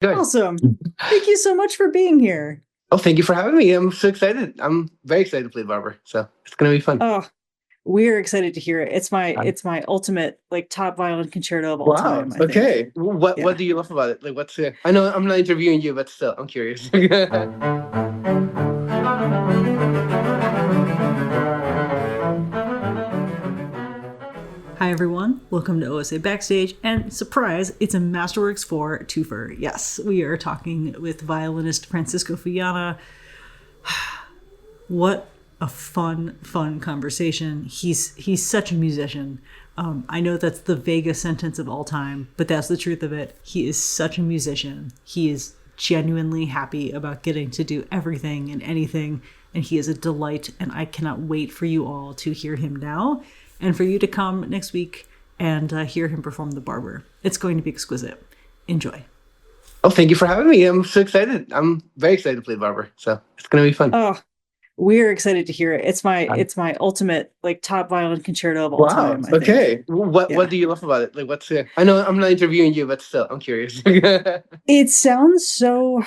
Good. Awesome. Thank you so much for being here. Oh, thank you for having me. I'm so excited. I'm very excited to play the barber. So it's gonna be fun. Oh, we're excited to hear it. It's my Um, it's my ultimate like top violin concerto of all wow. time, I think. Okay. What Yeah. do you love about it? Like, what's I know I'm not interviewing you, but still, I'm curious. Hi everyone, welcome to OSA Backstage, and surprise, it's a Masterworks 4 twofer. Yes, we are talking with violinist Francisco Fullana. What a fun conversation. He's such a musician. I know that's the vaguest sentence of all time, but that's the truth of it. He is such a musician. He is genuinely happy about getting to do everything and anything, and he is a delight. And I cannot wait for you all to hear him now, and for you to come next week and hear him perform The Barber. It's going to be exquisite. Enjoy. Oh, thank you for having me. I'm so excited. I'm very excited to play the barber. So it's gonna be fun. Oh, we're excited to hear it. It's my Um, it's my ultimate like top violin concerto of all wow. time, I think. Okay. What Yeah. do you love about it? Like, what's I know I'm not interviewing you, but still, I'm curious. It sounds so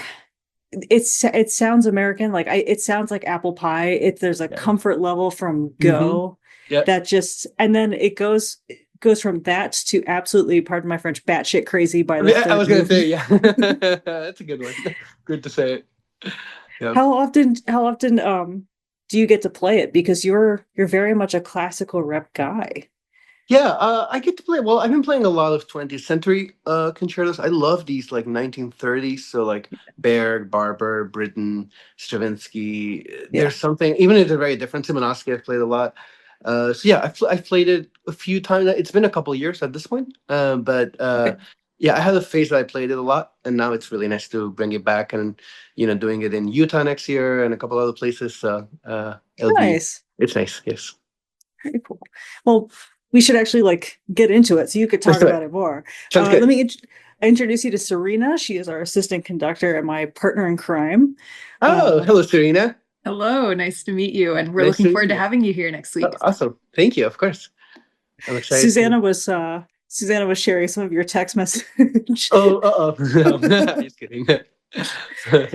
it sounds American. Like it sounds like apple pie. There's a Yeah. comfort level from Mm-hmm. go Yeah. that just and then it goes from that to absolutely, pardon my French, batshit crazy by the I third was gonna say, movement. yeah. That's a good one. Good to say it. Yeah. How often do you get to play it? Because you're very much a classical rep guy. Yeah, I get to play. Well, I've been playing a lot of 20th century concertos. I love these like 1930s, so like Berg, Barber, Britten, Stravinsky. Yeah. There's something, even if they're very different. Simonovsky, I've played a lot. So yeah, I've played it a few times. It's been a couple of years at this point, but Okay. yeah, I had a phase that I played it a lot, and now it's really nice to bring it back and doing it in Utah next year and a couple other places. So Nice. it's nice. Yes, Very cool. Well, we should actually like get into it so you could let's talk do about it. it more. Sounds Let good. me introduce you to Serena. She is our assistant conductor and my partner in crime. Oh, Uh, hello, Serena. Hello, nice to meet you. And we're Nice looking to meet forward to you. having you here next week. Awesome. Thank you. Of course. I'm excited to. Susanna was sharing some of your text message. Oh, uh-oh. No, just kidding.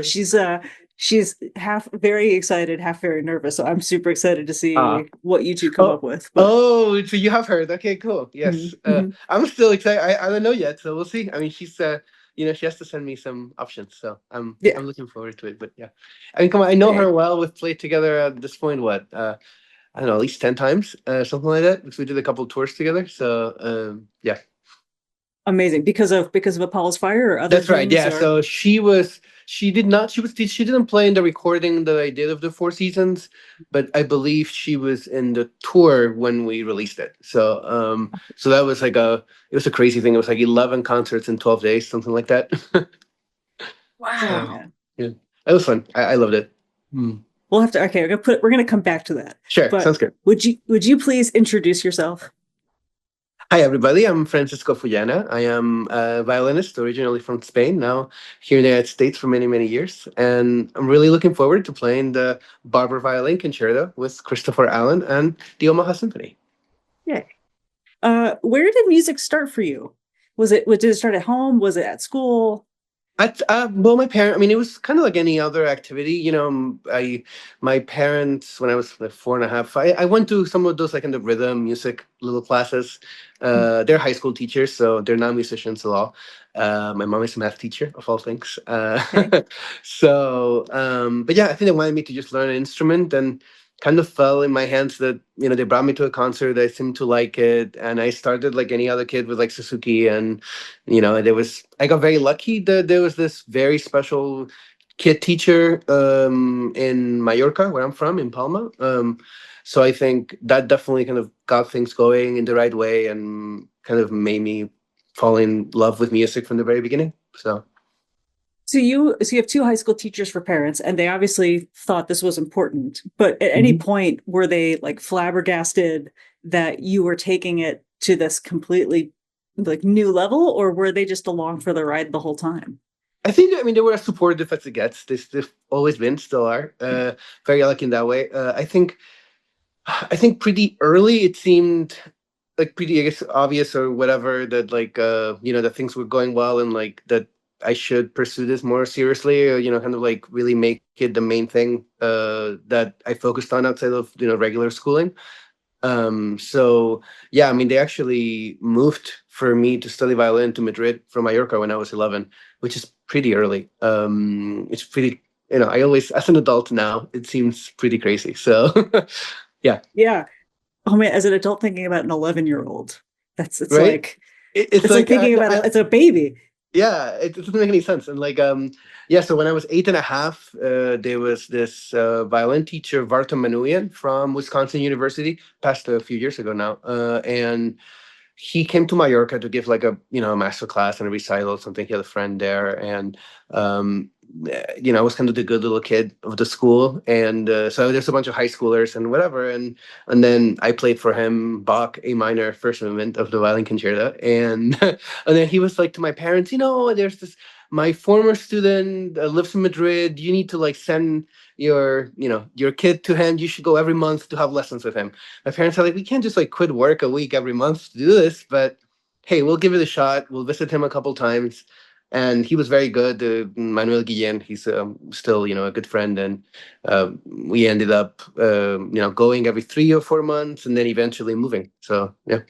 she's uh she's half very excited, half very nervous. So I'm super excited to Ah. see what you two come Oh, up with. But oh, so you have heard. Okay, cool. Yes. mhm, mhm. I'm still excited. I don't know yet, so we'll see. I mean, she has to send me some options, so Yeah, I'm looking forward to it. But yeah, I mean, come on, I know her very well. We've played together at this point, what, I don't know, at least 10 times, something like that, because we did a couple of tours together. So, yeah. amazing because of Apollo's Fire or other That's right. things Yeah. or So she did not, she didn't play in the recording that I did of the Four Seasons, but I believe she was in the tour when we released it. So that was it was a crazy thing. It was like 11 concerts in 12 days, something like that. oh Wow. So man. yeah, it was fun. I loved it. Hmm. We'll have to okay, we're gonna come back to that. Sure. But Sounds good. would you please introduce yourself? Hi, everybody. I'm Francisco Fullana. I am a violinist originally from Spain, now here in the United States for many, many years. And I'm really looking forward to playing the Barber Violin Concerto with Christopher Allen and the Omaha Symphony. Yeah. Where did music start for you? Did it start at home? Was it at school? Well, I mean, it was kind of like any other activity. My parents, when I was like four and a half, I went to some of those like in the rhythm music little classes. They're high school teachers, so they're not musicians at all. My mom is a math teacher, of all things. Okay. But yeah, I think they wanted me to just learn an instrument and kind of fell in my hands that, they brought me to a concert. I seemed to like it. And I started like any other kid with like Suzuki and I got very lucky that there was this very special kid teacher in Mallorca, where I'm from, in Palma. So I think that definitely kind of got things going in the right way and kind of made me fall in love with music from the very beginning. So So you have two high school teachers for parents, and they obviously thought this was important. But at any point, were they like flabbergasted that you were taking it to this completely like new level, or were they just along for the ride the whole time? I mean, they were as supportive as it gets. They've always been, still are, very lucky in that way. I think pretty early it seemed like pretty, I guess, obvious or whatever that that things were going well and like that. I should pursue this more seriously, or, kind of like really make it the main thing that I focused on outside of regular schooling. So yeah, I mean, they actually moved for me to study violin to Madrid from Mallorca when I was 11, which is pretty early. It's pretty, I always, as an adult now, it seems pretty crazy. So yeah, Yeah. Oh man, as an adult thinking about an 11-year-old, it's right. like It's it's like like thinking about it's a baby. yeah, it doesn't make any sense. And like, yeah, so when I was 8.5, there was this violin teacher, Varta Manuyan from Wisconsin University, passed a few years ago now, and he came to Mallorca to give like a master class and a recital or something. He had a friend there, and um, I was kind of the good little kid of the school, and so there's a bunch of high schoolers and whatever, and then I played for him Bach A minor first movement of the violin concerto, and and then he was like to my parents, there's this my former student lives in Madrid. You need to like send your kid to him. You should go every month to have lessons with him. My parents are like, we can't just like quit work a week every month to do this, but hey, we'll give it a shot. We'll visit him a couple times. And he was very good. Manuel Guillen, he's still, a good friend. And we ended up, going every 3 or 4 months and then eventually moving. So, yeah.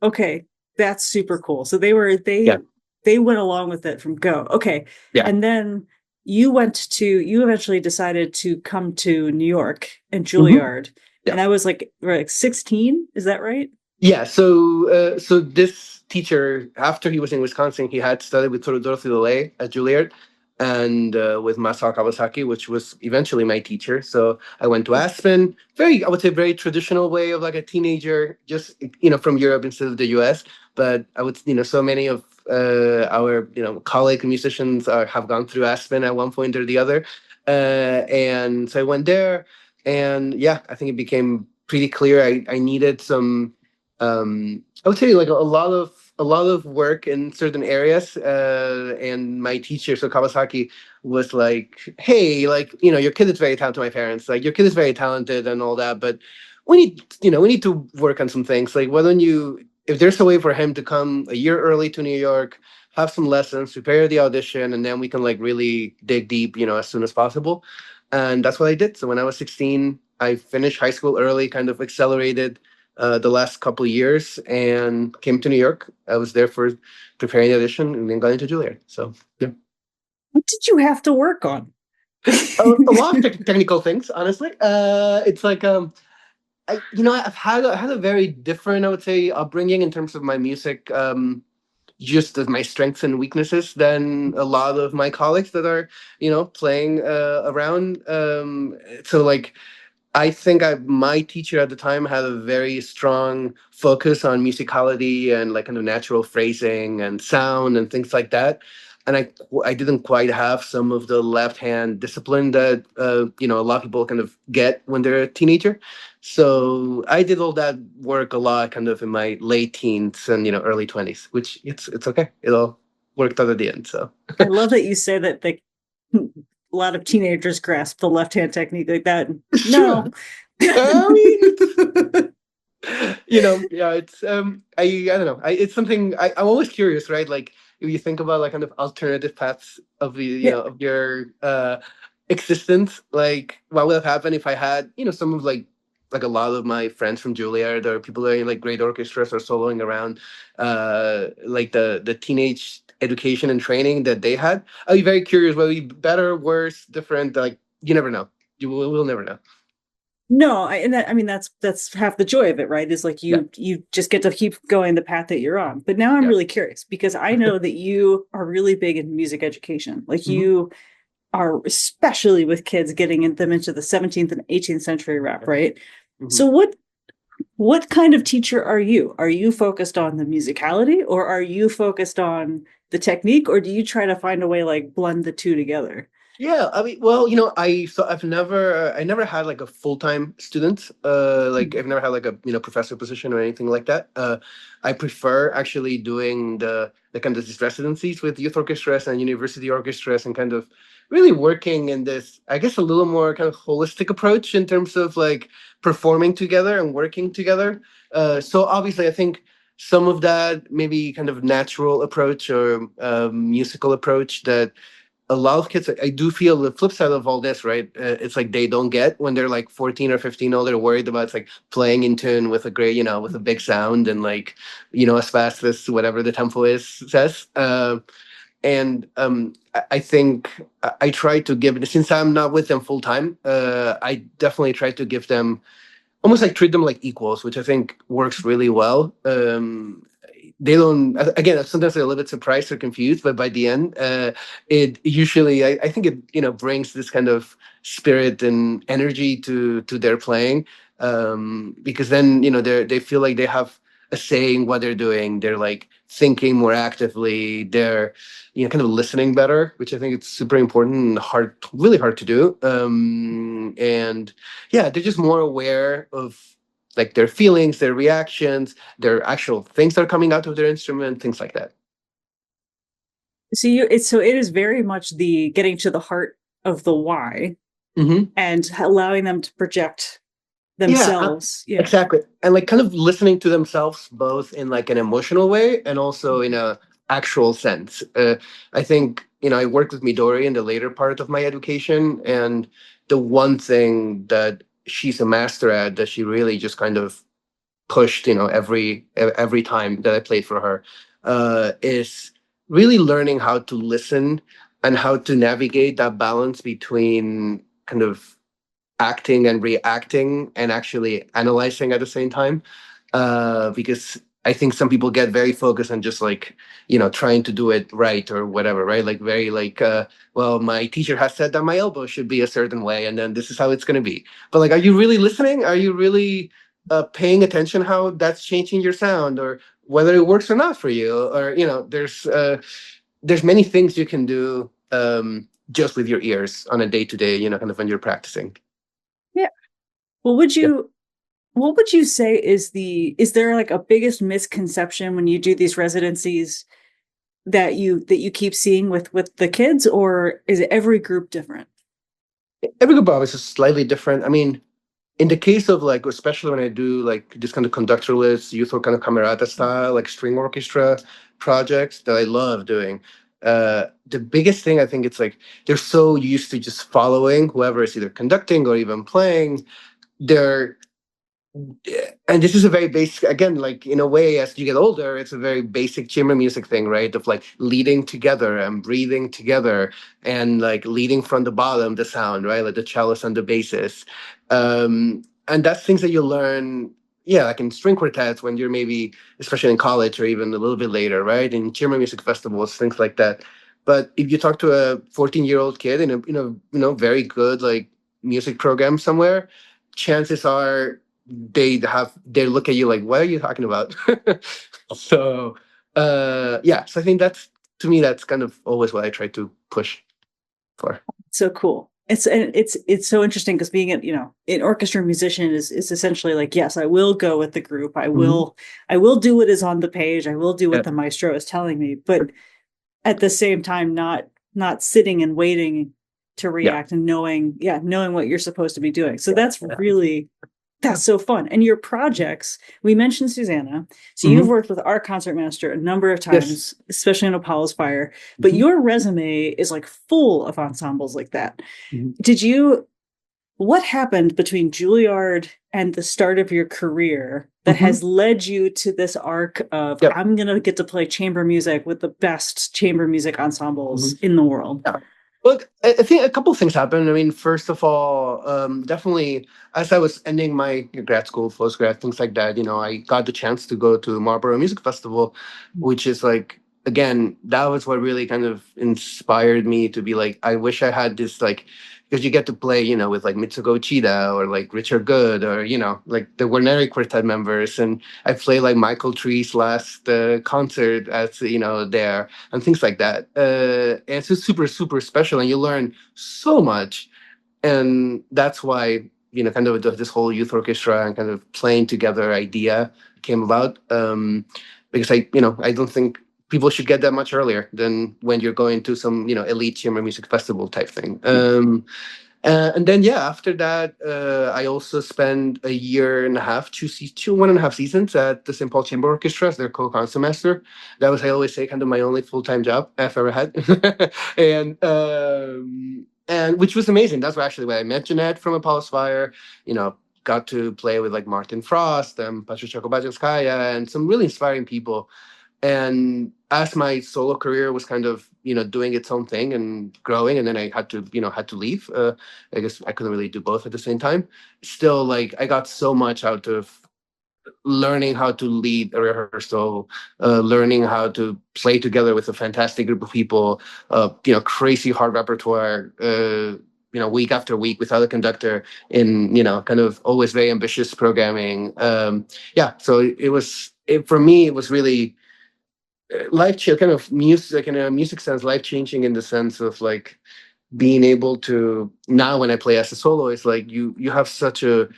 Okay, that's super cool. So they went along with it from go. Okay. Yeah. And then you eventually decided to come to New York and Hmm. Juilliard. Yeah. And I was like 16, is that right? Yeah, so this teacher, after he was in Wisconsin, he had studied with sort of Dorothy DeLay at Juilliard and with Masao Kawasaki, which was eventually my teacher. So I went to Aspen, I would say, very traditional way of like a teenager, just from Europe instead of the US. But I would, so many of our colleague musicians have gone through Aspen at one point or the other, and so I went there, and yeah, I think it became pretty clear I needed some I would say like a lot of work in certain areas. And my teacher, so Kawasaki, was like, "Hey, like your kid is very talented." To my parents, like, your kid is very talented and all that, but we need to work on some things. Like, why don't you, if there's a way for him to come a year early to New York, have some lessons, prepare the audition, and then we can like really dig deep, as soon as possible. And that's what I did. So when I was 16, I finished high school early, kind of accelerated the last couple of years and came to New York. I was there for preparing the audition and then got into Juilliard. So yeah, What did you have to work on? a lot of technical things, honestly. It's like I've had a very different, I would say, upbringing in terms of my music. Just as my strengths and weaknesses than a lot of my colleagues that are playing around. So like I think my teacher at the time had a very strong focus on musicality and like kind of natural phrasing and sound and things like that. And I didn't quite have some of the left hand discipline that a lot of people kind of get when they're a teenager. So I did all that work a lot kind of in my late teens and early 20s, which it's okay. It all worked out at the end. So I love that you say that a lot of teenagers grasp the left hand technique like that. sure. No. I mean, yeah, it's I don't know. It's something I'm always curious, right? Like if you think about like kind of alternative paths of the Yeah. of your existence, like what would have happened if I had some of like a lot of my friends from Juilliard or people that are in like great orchestras or soloing around, like the teenage education and training that they had. I'd be very curious whether it be better, worse, different. Like you never know. We'll never know. No, I mean that's half the joy of it, right? Is like Yeah. you just get to keep going the path that you're on. But now I'm Yeah. really curious because I know that you are really big in music education. Like Hmm. you are, especially with kids, getting them into the 17th and 18th century rap, right? Hmm. So what kind of teacher are you? Are you focused on the musicality or are you focused on the technique, or do you try to find a way like blend the two together? Yeah, I mean, well, I never had like a full-time student. Like I've never had like a professor position or anything like that. I prefer actually doing the kind of these residencies with youth orchestras and university orchestras and kind of really working in this, I guess, a little more kind of holistic approach in terms of like performing together and working together. So obviously, I think some of that maybe kind of natural approach or musical approach that a lot of kids, I do feel the flip side of all this, right? It's like they don't get when they're like 14 or 15 old, they're worried about it's like playing in tune with a great, with a big sound and like, as fast as whatever the tempo is says. And I think I try to give, since I'm not with them full time, I definitely try to give them almost like treat them like equals, which I think works really well. They don't, again, sometimes they're a little bit surprised or confused, but by the end, it usually, I think it, brings this kind of spirit and energy to their playing. Because then, they feel like they have a say in what they're doing. They're like thinking more actively. They're, kind of listening better, which I think it's super important and hard, really hard to do. And yeah, they're just more aware of like their feelings, their reactions, their actual things that are coming out of their instrument, things like that. So it is very much the getting to the heart of the why Mm-hmm. and allowing them to project Yeah, themselves. Yeah. exactly. And like kind of listening to themselves both in like an emotional way and also in a actual sense. I think, I worked with Midori in the later part of my education, and the one thing that she's a master at that she really just kind of pushed, every time that I played for her, is really learning how to listen and how to navigate that balance between kind of acting and reacting and actually analyzing at the same time. Because I think some people get very focused on just like, trying to do it right or whatever, right? Like very like, well, my teacher has said that my elbow should be a certain way, and then this is how it's going to be. But like, are you really listening? Are you really paying attention how that's changing your sound, or whether it works or not for you? Or, there's many things you can do just with your ears on a day to day, kind of when you're practicing. Yeah. Well, what would you say is there like a biggest misconception when you do these residencies that you keep seeing with the kids, or is it every group different? Every group is slightly different. I mean, in the case of like, especially when I do like this kind of conductorless, youth or kind of camerata style, like string orchestra projects that I love doing. The biggest thing I think it's like they're so used to just following whoever is either conducting or even playing. They're and this is a very basic, again, like in a way, as you get older, it's a very basic chamber music thing, right? Of like leading together and breathing together and like leading from the bottom, the sound, right? Like the cellist and the basses. And that's things that you learn, yeah, like in string quartets when you're maybe, especially in college or even a little bit later, right? In chamber music festivals, things like that. But if you talk to a 14-year-old kid in a, very good like music program somewhere, chances are they look at you like, what are you talking about? So yeah, so I think that's, to me, that's kind of always what I try to push for. So cool. It's so interesting because being an orchestra musician is essentially like, yes, I will go with the group. Mhm. I will do what is on the page. I will do Yeah. what the maestro is telling me, but at the same time, not sitting and waiting to Yeah. react and knowing what you're supposed to be doing. So Yeah. that's so fun. And your projects, we mentioned Susanna. So you've Mhm. worked with our concertmaster a number of Yes. times, especially in Apollo's Fire. But Mhm. your resume is like full of ensembles like that. Mhm. Did you, what happened between Juilliard and the start of your career that Mhm. has led you to this arc of Yep. I'm gonna get to play chamber music with the best chamber music ensembles Mhm. in the world? Yeah. Look, I think a couple things happened. I mean, first of all, definitely as I was ending my grad school, postgrad, things like that, I got the chance to go to Marlborough Music Festival, which is like, again, that was what really kind of inspired me to be like, I wish I had this, like, because you get to play, with like Mitsuko Uchida or like Richard Good or, like the Guarneri Quartet members. And I played like Michael Tree's last concert as, there and things like that. And it's just super, super special, and you learn so much. And that's why, kind of this whole youth orchestra and kind of playing together idea came about. Because I don't think people should get that much earlier than when you're going to some, elite chamber music festival type thing. And then yeah, after that, I also spent a year and a half, 1.5 seasons at the St. Paul Chamber Orchestra as their co-concertmaster. That was, I always say, kind of my only full-time job I've ever had, and which was amazing. That's actually where I met Jeanette from Apollo's Fire. You know, got to play with like Martin Frost and Patricia Kobaczewskaja and some really inspiring people. And as my solo career was kind of doing its own thing and growing, and then I had to leave. I guess I couldn't really do both at the same time. Still, like, I got so much out of learning how to lead a rehearsal, learning how to play together with a fantastic group of people, crazy hard repertoire, week after week without a conductor in, kind of always very ambitious programming. Yeah, so for me, it was really kind of music, like in a music sense, life changing in the sense of like being able to now when I play as a solo, it's like you have such a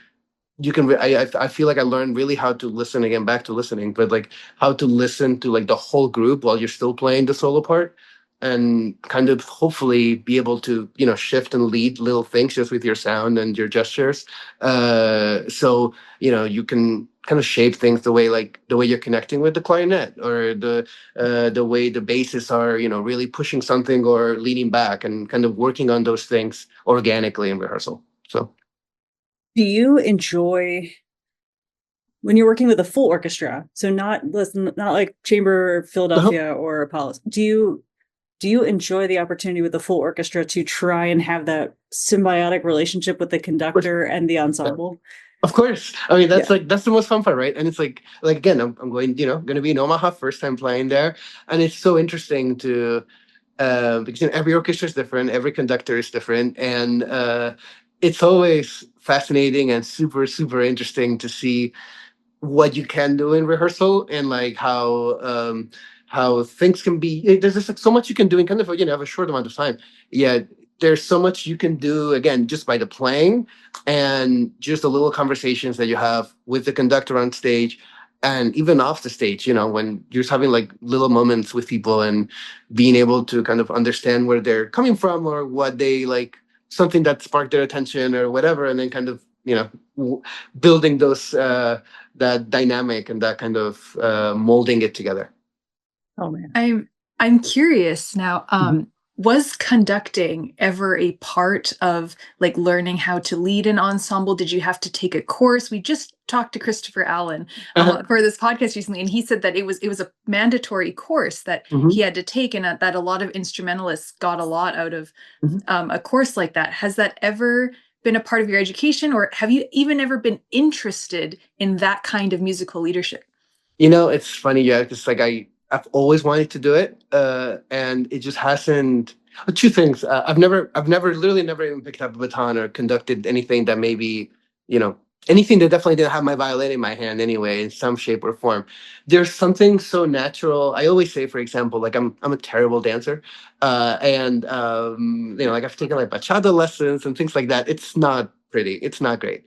you can I feel like I learned really how to listen again, back to listening, but like how to listen to like the whole group while you're still playing the solo part, and kind of hopefully be able to shift and lead little things just with your sound and your gestures, so you can kind of shape things the way you're connecting with the clarinet, or the way the basses are really pushing something or leaning back, and kind of working on those things organically in rehearsal. So Do you enjoy when you're working with a full orchestra? So not like Chamber Philadelphia or Apollo. Do you enjoy the opportunity with the full orchestra to try and have that symbiotic relationship with the conductor and the ensemble? of course. I mean, Yeah. that's the most fun part, right? And it's like again, I'm going, going to be in Omaha, first time playing there, and it's so interesting to because every orchestra is different, every conductor is different, and it's always fascinating and super super interesting to see what you can do in rehearsal, and like how things can be. There's just like so much you can do in kind of have a short amount of time. Yeah, there's so much you can do again just by the playing, and just the little conversations that you have with the conductor on stage, and even off the stage. When you're just having like little moments with people and being able to kind of understand where they're coming from, or what they like, something that sparked their attention or whatever, and then kind of building those that dynamic and that kind of molding it together. Oh man. I'm curious now. Mhm. Was conducting ever a part of like learning how to lead an ensemble? Did you have to take a course? We just talked to Christopher Allen for this podcast recently, and he said that it was a mandatory course that he had to take, and that a lot of instrumentalists got a lot out of a course like that. Has that ever been a part of your education, or have you even ever been interested in that kind of musical leadership? It's funny, yeah, because like I've always wanted to do it, and it just hasn't. Two things. I've literally never even picked up a baton or conducted anything that maybe, anything that definitely didn't have my violin in my hand anyway, in some shape or form. There's something so natural. I always say, for example, like I'm a terrible dancer, and like I've taken like bachata lessons and things like that. It's not pretty. It's not great.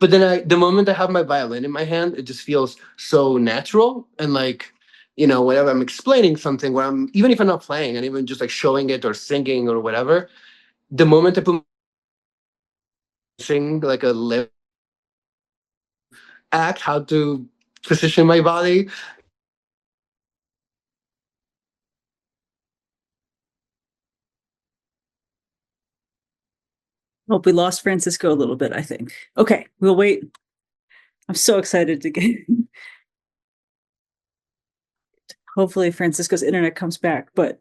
But then the moment I have my violin in my hand, it just feels so natural, and like whenever I'm explaining something, where even if I'm not playing, and even just like showing it or singing or whatever, the moment I sing like a lip act, how to position my body. Hope we lost Francisco a little bit, I think. Okay, we'll wait. I'm so excited to get. Hopefully Francisco's internet comes back, but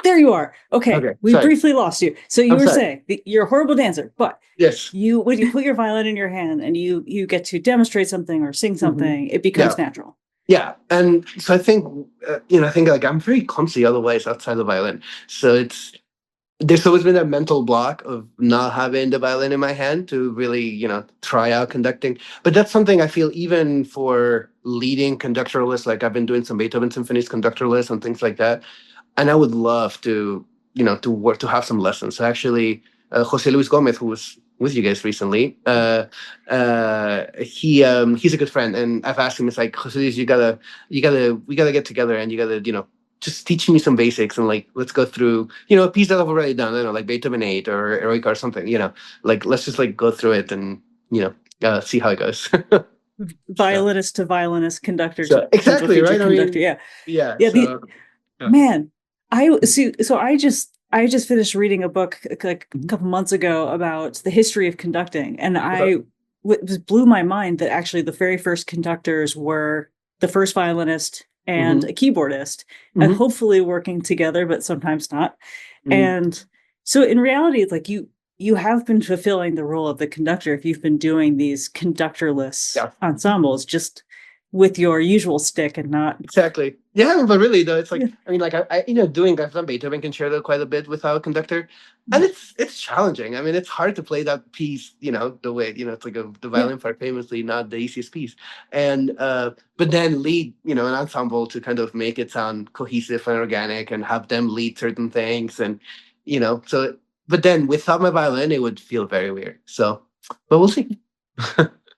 there you are. Okay, we sorry. briefly lost you. So you I'm were sorry. saying you're a horrible dancer, but Yes. when you put your violin in your hand and you get to demonstrate something or sing something, it becomes natural. Yeah, and so I think I think like I'm very clumsy otherwise outside the violin, so there's always been that mental block of not having the violin in my hand to really, try out conducting. But that's something I feel even for leading conductorless, like I've been doing some Beethoven symphonies conductorless and things like that. And I would love to, to have some lessons. So actually, Jose Luis Gomez, who was with you guys recently, he's a good friend, and I've asked him, it's like, Jose Luis, we gotta get together, and you gotta, just teaching me some basics and like let's go through a piece that I've already done. I don't know, like Beethoven 8 or Eroica or something. Like let's just like go through it and see how it goes. So, Violinist to violinist, conductor to so exactly future right. I conductor. mean, Yeah, yeah. yeah. The So yeah. man, I see. So I just finished reading a book like a couple months ago about the history of conducting, and was blew my mind that actually the very first conductors were the first violinist and Mm-hmm. a keyboardist, and Mm-hmm. hopefully working together, but sometimes not. Mm-hmm. And so in reality, it's like you have been fulfilling the role of the conductor if you've been doing these conductorless Yeah. ensembles just with your usual stick and not. Exactly. Yeah, but really though, it's like Yeah. I mean, like I've done Beethoven concerto quite a bit without a conductor, and it's challenging. I mean, it's hard to play that piece, the way it's like the Yeah. violin part famously not the easiest piece, and but then lead an ensemble to kind of make it sound cohesive and organic, and have them lead certain things, and so. But then without my violin, it would feel very weird. So, but we'll see.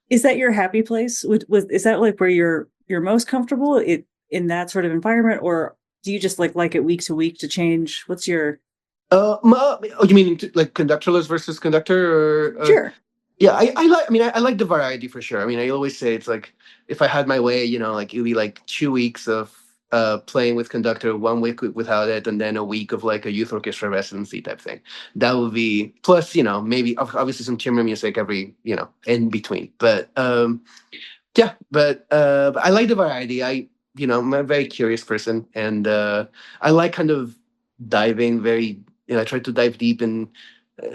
Is that your happy place? Is that like where you're most comfortable in that sort of environment, or do you just like it week to week to change? What's your Oh, you mean like conductorless versus conductor, or? sure? Yeah, I like. I mean, I like the variety for sure. I mean, I always say it's like if I had my way, like it'd be like 2 weeks of playing with conductor, 1 week without it, and then a week of like a youth orchestra residency type thing. That would be plus, maybe obviously some chamber music every, in between. But yeah, but I like the variety. I'm a very curious person, and I like kind of diving very. I try to dive deep, and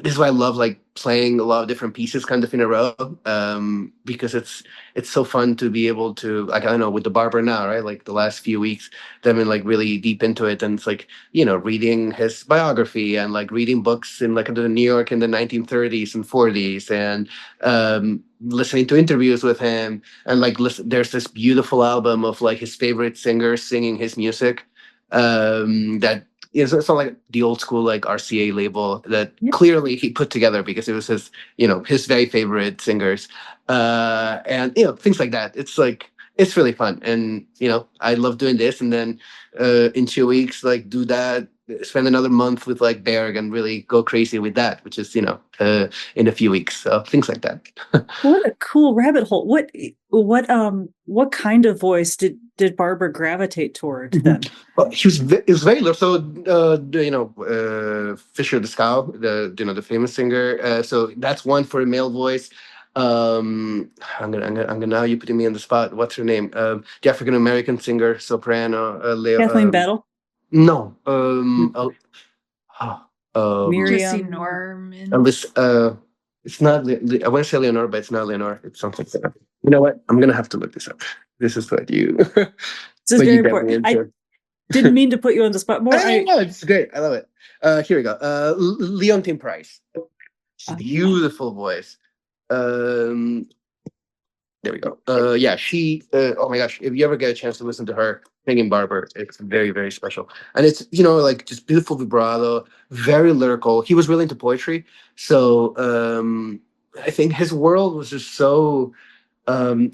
this is why I love like playing a lot of different pieces kind of in a row, because it's so fun to be able to, like, I don't know, with the barber now, right? Like the last few weeks, they've been like really deep into it, and it's like reading his biography and like reading books in like the New York in the 1930s and 40s, and listening to interviews with him, and like there's this beautiful album of like his favorite singers singing his music, that it's not like the old school like RCA label that Yeah. clearly he put together because it was his very favorite singers, and things like that. It's like it's really fun, and I love doing this, and then in 2 weeks like do that, spend another month with like Berg and really go crazy with that, which is in a few weeks, so things like that. What a cool rabbit hole. What kind of voice did Barbara gravitate toward then? Well, he was very low. So, Fisher Discow, the famous singer. So that's one for a male voice. I'm gonna now you're putting me on the spot. What's her name? The African American singer, soprano. Kathleen Battle, No. Jesse Miriam. Norman. It's not. I want to say Leonore, but it's not Leonore. It's something. You know what? I'm gonna have to look this up. This is what you. This is But very you got me important. I into. didn't mean to put you on the spot more. No, it's great. I love it. Here we go. Leontine Price. Beautiful voice. Um, there we go. Yeah, she. Oh my gosh! If you ever get a chance to listen to her singing Barber, it's very, very special. And it's like just beautiful vibrato, very lyrical. He was really into poetry, so I think his world was just so.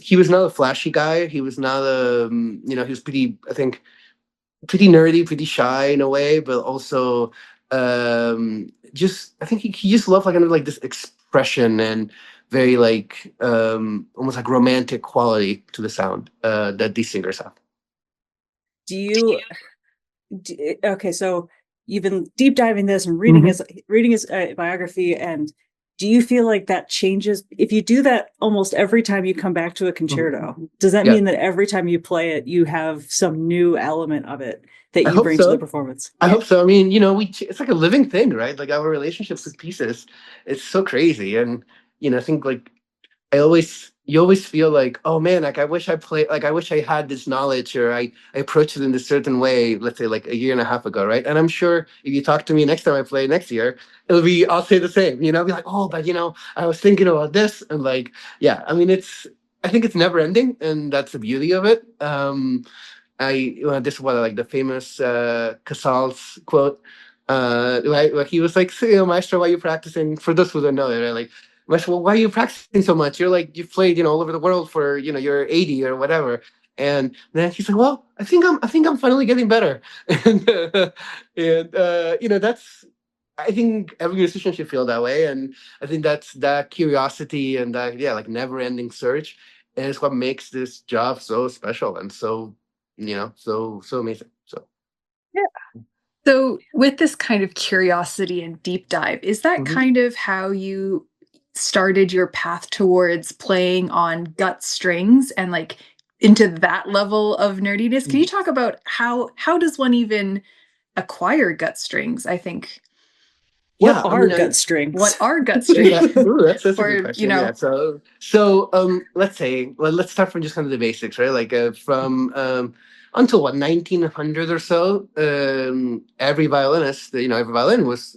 He was not a flashy guy. He was not a. He was pretty. I think pretty nerdy, pretty shy in a way, but also just I think he just loved like kind of like this expression and very like almost like romantic quality to the sound that these singers have. Do you okay, so you've been deep diving this and Mhm. reading his biography, and do you feel like that changes if you do that almost every time you come back to a concerto? Does that Yeah, mean that every time you play it you have some new element of it that I you hope bring to the so. performance? I Yeah. hope so. I mean, it's like a living thing, right? Like our relationships with pieces, it's so crazy, and I think like you always feel like, oh man, like I wish I had this knowledge, or I approached it in this certain way, let's say like a year and a half ago, right? And I'm sure if you talk to me next time I play next year, I'll say the same, be like, oh, but I was thinking about this, and like, yeah, I mean, I think it's never ending, and that's the beauty of it. This is what I like the famous Casals quote, right? Where he was like, Maestro, why are you practicing? For those who don't know it, right? Like, Maestro, well, why are you practicing so much? You've played, all over the world for, you're 80 or whatever. And then he's like, well, I think I'm finally getting better. And that's, I think every musician should feel that way. And I think that's that curiosity and that, yeah, like never ending search is what makes this job so special and so, so amazing. So, So, with this kind of curiosity and deep dive, is that mhm. kind of how you started your path towards playing on gut strings and like into that level of nerdiness? Can you talk about how does one even acquire gut strings? I think What Yeah, I are mean, gut what strings? are gut yeah, strings? ooh, that's a good Or, question. Yeah, so let's say, well, let's start from just kind of the basics, right? Like from until what 1900 or so, every violinist, every violin was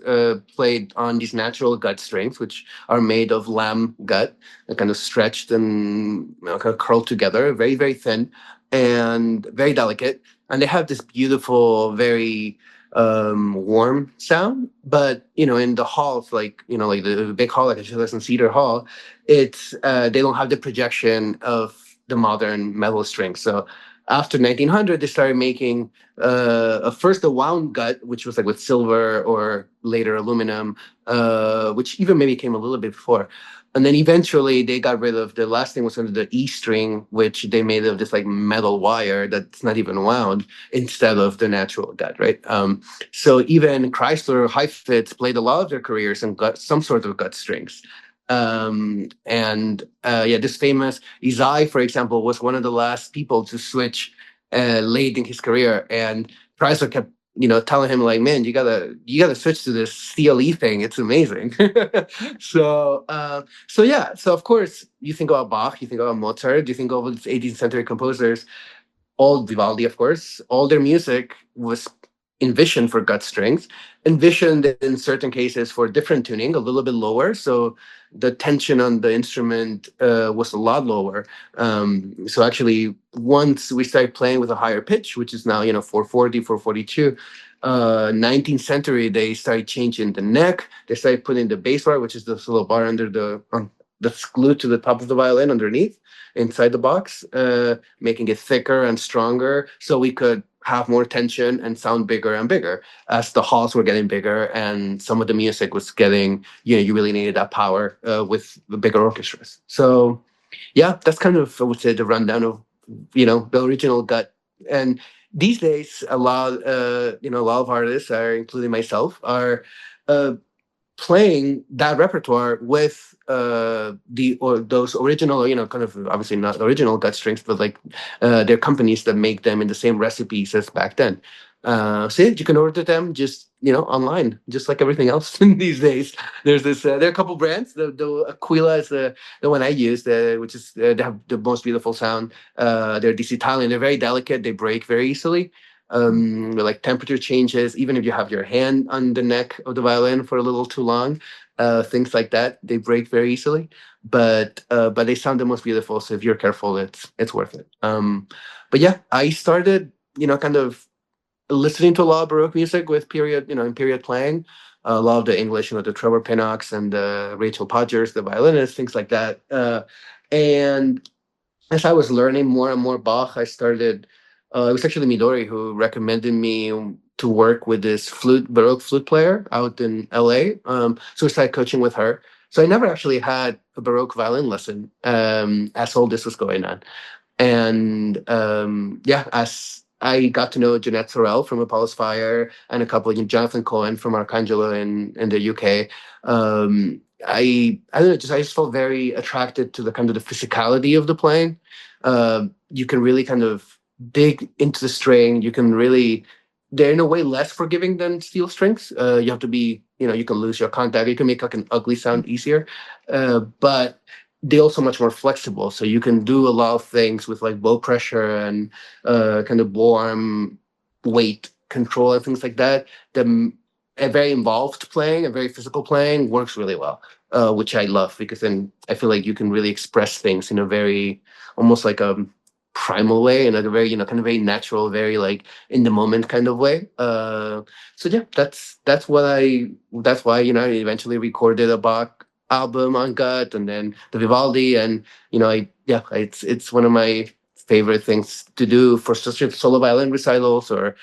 played on these natural gut strings, which are made of lamb gut, kind of stretched and kind of curled together, very very thin and very delicate, and they have this beautiful, very warm sound. But in the halls, like like the big hall, like a Chillis Cedar Hall, it's they don't have the projection of the modern metal strings. So after 1900, they started making first the wound gut, which was like with silver or later aluminum, which even maybe came a little bit before. And then eventually they got rid of the last thing was under the E string, which they made of this like metal wire that's not even wound instead of the natural gut, right? So even Chrysler Heifetz played a lot of their careers in some sort of gut strings. And yeah, this famous Izai, for example, was one of the last people to switch late in his career, and Chrysler kept telling him like, man, you gotta switch to this CLE thing. It's amazing. So yeah, so of course you think about Bach, you think about Mozart, you think of these 18th century composers, all Vivaldi, of course, all their music was envisioned for gut strings, envisioned in certain cases for different tuning, a little bit lower. So the tension on the instrument was a lot lower. So actually, once we started playing with a higher pitch, which is now 440, 442, 19th century, they started changing the neck. They started putting the bass bar, which is this little bar under that's glued to the top of the violin underneath inside the box, making it thicker and stronger so we could have more tension and sound bigger and bigger as the halls were getting bigger and some of the music was getting, you really needed that power with the bigger orchestras. So yeah, that's kind of, I would say, the rundown of, the original gut. And these days, a lot of artists are, including myself, are uh, playing that repertoire with the or those original, kind of obviously not original gut strings, but like there are companies that make them in the same recipes as back then. So yeah, you can order them just online, just like everything else these days. There's this. There are a couple brands. The Aquila is the one I use, which is they have the most beautiful sound. They're this Italian. They're very delicate. They break very easily, like temperature changes, even if you have your hand on the neck of the violin for a little too long, things like that, they break very easily. But they sound the most beautiful. So if you're careful, it's worth it. But yeah, I started, kind of listening to a lot of Baroque music with period, in period playing. A lot of the English, the Trevor Pinnocks and Rachel Podgers, the violinists, things like that. And as I was learning more and more Bach, I started. It was actually Midori who recommended me to work with this Baroque flute player out in LA. So I started coaching with her. So I never actually had a Baroque violin lesson as all this was going on. And yeah, as I got to know Jeanette Sorrell from Apollo's Fire and a couple of Jonathan Cohen from Arcangelo in the UK, I don't know, I just felt very attracted to the kind of the physicality of the playing. You can really kind of dig into the string. You can really, they're in a way less forgiving than steel strings. You have to be, you can lose your contact. You can make like an ugly sound easier, but they're also much more flexible. So you can do a lot of things with like bow pressure and kind of bow arm weight control and things like that. A very involved playing, a very physical playing works really well, which I love because then I feel like you can really express things in a very almost like a primal way, in a very kind of very natural, very like in the moment kind of way. So yeah, that's why I eventually recorded a Bach album on gut and then the Vivaldi, and it's one of my favorite things to do for solo violin recitals, or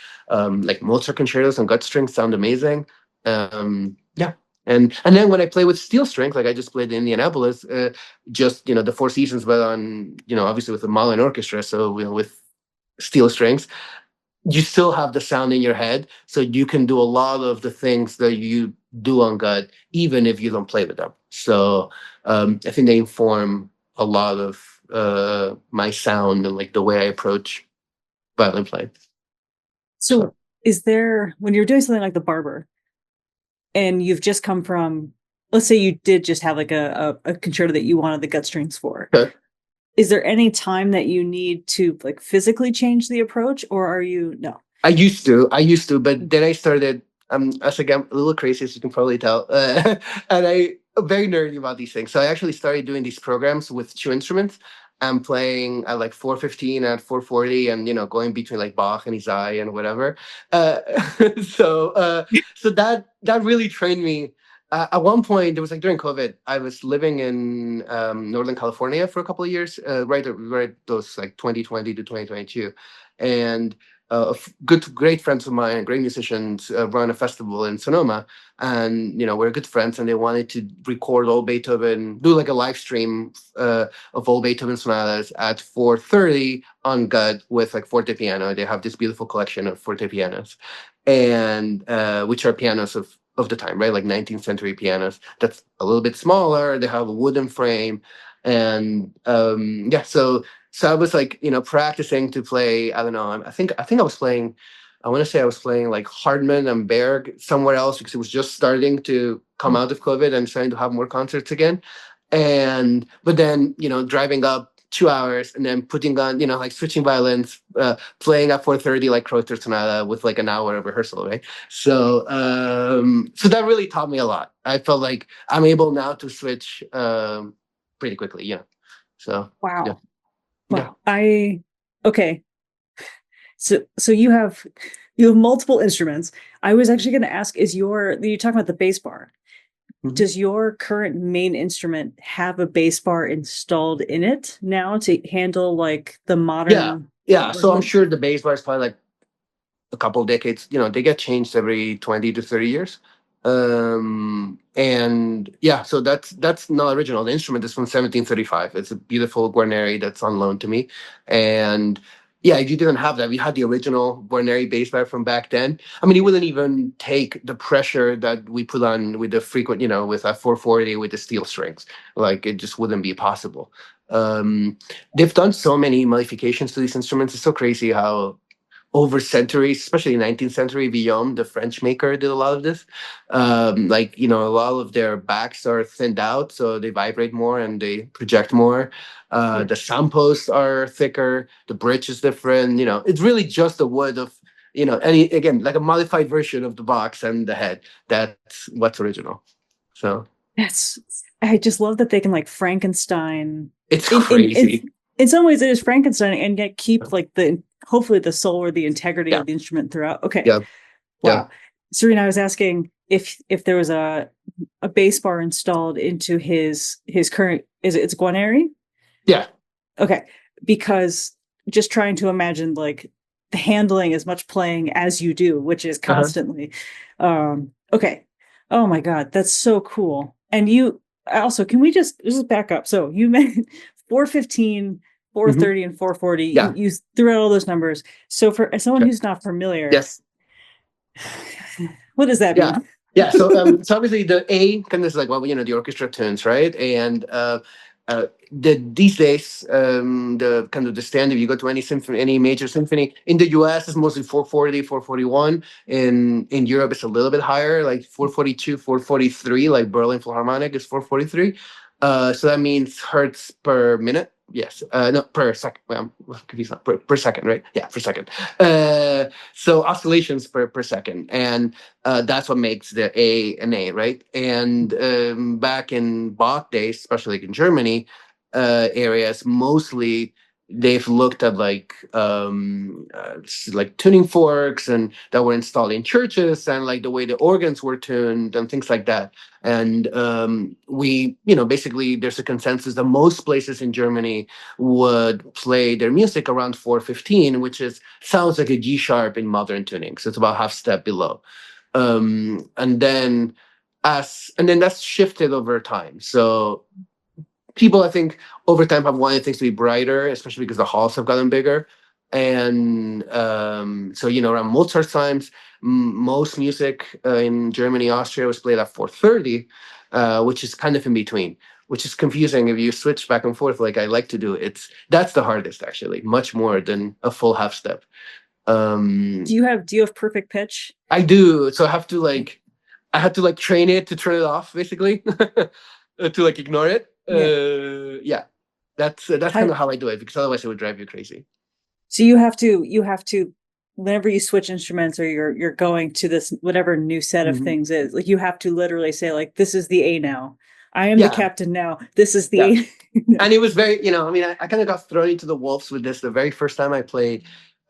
like Mozart concertos and gut strings sound amazing. Yeah. And then when I play with steel strings, like I just played in Indianapolis, just the Four Seasons, but on obviously with the Malin Orchestra, so with steel strings, you still have the sound in your head, so you can do a lot of the things that you do on gut, even if you don't play with them. So I think they inform a lot of my sound and like the way I approach violin playing. So, is there, when you're doing something like the barber, and you've just come from, let's say you did just have like a concerto that you wanted the gut strings for, Okay. is there any time that you need to like physically change the approach, or are you no? I used to, but then I started. As again, a little crazy, as you can probably tell, and I'm very nerdy about these things. So I actually started doing these programs with two instruments. I'm playing at like 415, at 440, and going between like Bach and Isai and whatever. Uh, so so that really trained me. At one point, there was like during COVID, I was living in Northern California for a couple of years, right those like 2020 to 2022, and great friends of mine, great musicians, run a festival in Sonoma, and we're good friends, and they wanted to record all Beethoven, do like a live stream of all Beethoven sonatas at 4:30 on gut with like forte piano. They have this beautiful collection of forte pianos, and which are pianos of the time, right? Like 19th century pianos. That's a little bit smaller. They have a wooden frame, and yeah, so I was like, practicing to play. I don't know. I think I was playing. I want to say I was playing like Hardman and Berg somewhere else, because it was just starting to come out of COVID and starting to have more concerts again. And but then driving up 2 hours and then putting on like switching violins, playing at 4:30 like Kreutzer Sonata with like an hour of rehearsal, right? So that really taught me a lot. I felt like I'm able now to switch pretty quickly. So yeah. Wow. Yeah. Wow. Okay. So you have multiple instruments. I was actually going to ask, you talk about the bass bar. Mhm. Does your current main instrument have a bass bar installed in it now to handle like the Yeah. modern Yeah. So I'm workload? sure the bass bar is probably like a couple of decades. They get changed every 20 to 30 years. And yeah, so that's not original. The instrument is from 1735. It's a beautiful Guarneri that's on loan to me. And yeah, if you didn't have that, we had the original Guarneri bass bar from back then. I mean, it wouldn't even take the pressure that we put on with the frequent, with a 440 with the steel strings. Like it just wouldn't be possible. They've done so many modifications to these instruments. It's so crazy how over centuries, especially 19th century, Guillaume, the French maker, did a lot of this. Like, a lot of their backs are thinned out, so they vibrate more and they project more. The sound posts are thicker, the bridge is different. It's really just the wood of, any, again, like a modified version of the box and the head. That's what's original. So That's I just love that they can like Frankenstein it's in crazy. in some ways it is Frankenstein and yet keep like the hopefully the soul or the integrity Yeah, of the instrument throughout. Okay. yeah, yeah. Wow. Serena, I was asking if there was a bass bar installed into his current, it's Guarneri? Yeah. Okay. Because just trying to imagine like the handling as much playing as you do, which is Uh-huh. constantly. Okay. Oh my God, that's so cool. And you also, can we just back up? So you meant 415, Hmm. 430, and 440. You Yeah. you threw out all those numbers. So for someone Okay. who's not familiar, Yes. what does that Yeah. mean? Yeah. So obviously the A kind of is like, well, the orchestra tunes, right? And these days, the kind of the standard, you go to any symphony, any major symphony in the US is mostly 440, 441. In Europe, it's a little bit higher, like 442, 443, like Berlin Philharmonic is 443. So that means hertz per minute. Yes. No, per second. Well, I'm confused now. Per second, right? Yeah, per second. So oscillations per second. And that's what makes the A an A, right? And back in Bach days, especially like in Germany areas, mostly they've looked at like tuning forks and that were installed in churches, and like the way the organs were tuned and things like that. And we, basically there's a consensus that most places in Germany would play their music around 415, which is sounds like a G sharp in modern tuning. So it's about half step below. And then that's shifted over time. So people, I think, over time have wanted things to be brighter, especially because the halls have gotten bigger. And so, around Mozart's times, most music in Germany, Austria was played at 430, which is kind of in between, which is confusing if you switch back and forth like I like to do. That's the hardest, actually, much more than a full half step. Do you have perfect pitch? I do. So I had to like train it to turn it off, basically, to like ignore it. Yeah, that's kind of how I do it, because otherwise it would drive you crazy. So you have to whenever you switch instruments, or you're going to this whatever new set of things is, like, you have to literally say, like, this is the A now. I am the captain now. This is the A. And it was very, I kind of got thrown into the wolves with this the very first time I played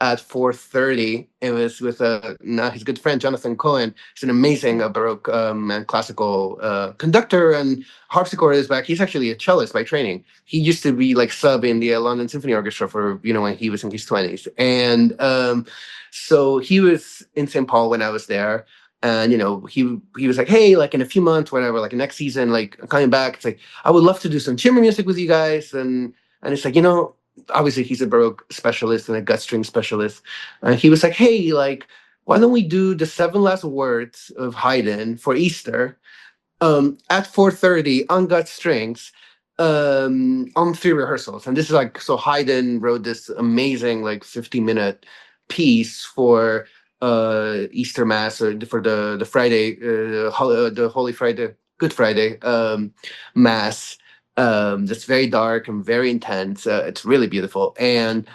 at 430. It was with now his good friend Jonathan Cohen. He's an amazing Baroque and classical conductor and harpsichordist back. He's actually a cellist by training. He used to be like sub in the London Symphony Orchestra for when he was in his 20s. And so he was in St. Paul when I was there. And he was like, hey, like in a few months, whatever, like next season, like I'm coming back. It's like, I would love to do some chamber music with you guys. And it's like, obviously he's a Baroque specialist and a gut string specialist. And he was like, hey, like, why don't we do the 7 last words of Haydn for Easter at 430 on gut strings on 3 rehearsals. And this is like, so Haydn wrote this amazing like 50-minute piece for Easter Mass, or for the Friday, the Holy Friday, Good Friday Mass. That's very dark and very intense. It's really beautiful. And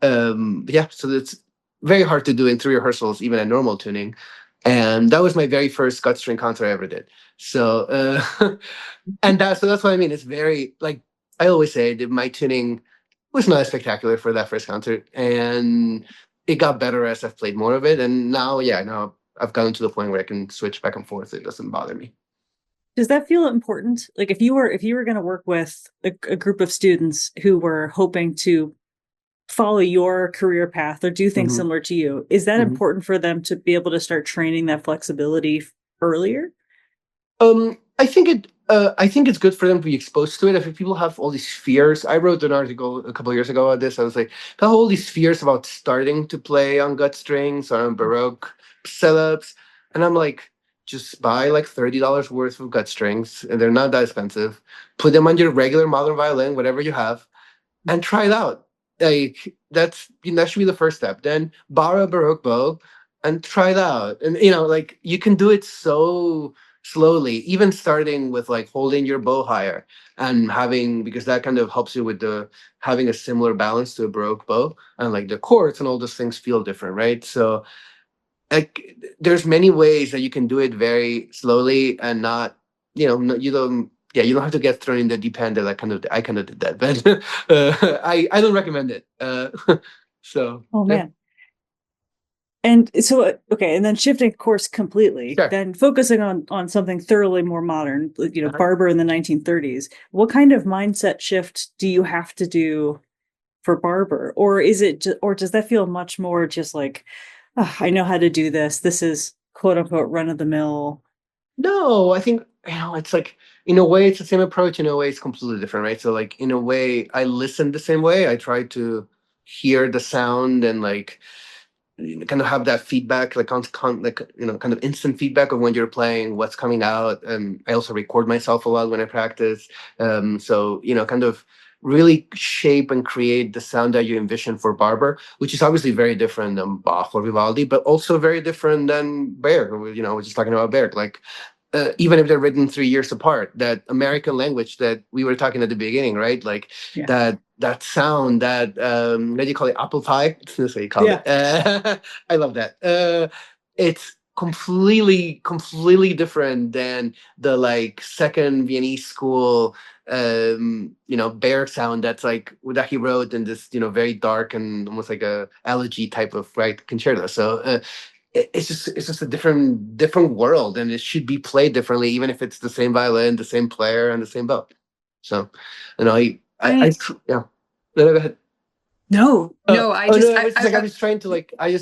so it's very hard to do in 3 rehearsals, even at normal tuning. And that was my very first gut string concert I ever did. So so that's what I mean. It's very, like I always say, that my tuning was not as spectacular for that first concert, and it got better as I've played more of it. And now I've gotten to the point where I can switch back and forth. It doesn't bother me. Does that feel important? Like, if you were going to work with a group of students who were hoping to follow your career path or do things similar to you, is that important for them to be able to start training that flexibility earlier? I think it's good for them to be exposed to it. If people have all these fears, I wrote an article a couple of years ago about this. I was like, they have all these fears about starting to play on gut strings or on Baroque setups, and I'm like, just buy like $30 worth of gut strings, and they're not that expensive. Put them on your regular modern violin, whatever you have, and try it out. Like that should be the first step. Then borrow a Baroque bow and try it out. And like you can do it so slowly, even starting with like holding your bow higher and because that kind of helps you with having a similar balance to a Baroque bow, and like the chords and all those things feel different, right? So like there's many ways that you can do it very slowly and not, you don't. Yeah, you don't have to get thrown in the deep end. I kind of did that, but I don't recommend it. So. Oh man. And so, okay, and then shifting course completely, then focusing on something thoroughly more modern, Barber in the 1930s. What kind of mindset shift do you have to do for Barber, or or does that feel much more just like, oh, I know how to do this. This is quote unquote run of the mill? No, I think it's like, in a way it's the same approach. In a way it's completely different, right? So like in a way I listen the same way. I try to hear the sound and like kind of have that feedback, like kind of instant feedback of when you're playing, what's coming out. And I also record myself a lot when I practice. So kind of really shape and create the sound that you envision for Barber, which is obviously very different than Bach or Vivaldi, but also very different than Berg. We're just talking about Berg. Like even if they're written 3 years apart, that American language that we were talking at the beginning, right? Like that sound, that what do you call it? Apple pie? That's what you call it. I love that. It's completely different than the like second Viennese school, bear sound that's like that he wrote in this, very dark and almost like a elegy type of right concerto. So it's just a different world, and it should be played differently, even if it's the same violin, the same player, and the same bow. So, I yeah. No, no, go ahead. no, I Oh no, just I was just like I was trying to like I